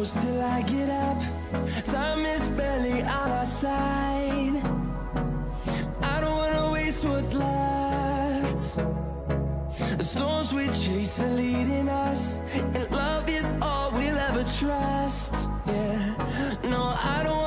close till I get up. Time is barely on our side. I don't wanna waste what's left. The storms we chase are leading us, and love is all we'll ever trust. Yeah, no, I don't